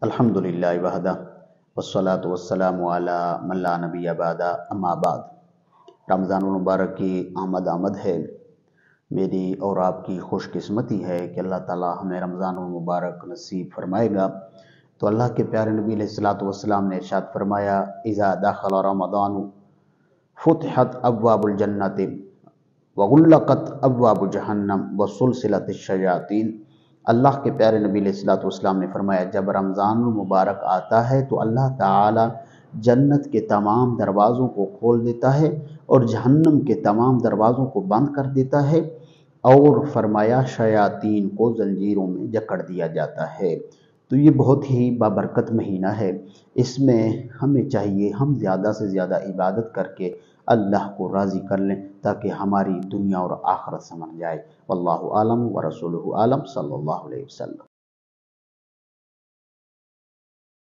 الحمدللہ وحدہ والصلاة والسلام علی من لا نبی بعدہ اما بعد۔ رمضان المبارک کی آمد ہے۔ میری اور آپ کی خوش قسمتی ہے کہ اللہ تعالی ہمیں رمضان المبارک نصیب فرمائے گا۔ تو اللہ کے پیارے نبی علیہ السلام نے ارشاد فرمایا، اذا دخل رمضان فتحت ابواب الجنت وغلقت ابواب جہنم وسلسلت الشیاطین۔ اللہ کے پیارے نبی علیہ السلام نے فرمایا، جب رمضان المبارک آتا ہے تو اللہ تعالی جنت کے تمام دروازوں کو کھول دیتا ہے اور جہنم کے تمام دروازوں کو بند کر دیتا ہے، اور فرمایا شیاطین کو زنجیروں میں جکڑ دیا جاتا ہے۔ تو یہ بہت ہی بابرکت مہینہ ہے۔ اس میں ہمیں چاہیے ہم زیادہ سے زیادہ عبادت کر کے اللہ کو راضی کر لیں تاکہ ہماری دنیا اور آخرت سمجھ جائے۔ واللہ عالم ورسولہ عالم، صلی اللہ علیہ وسلم۔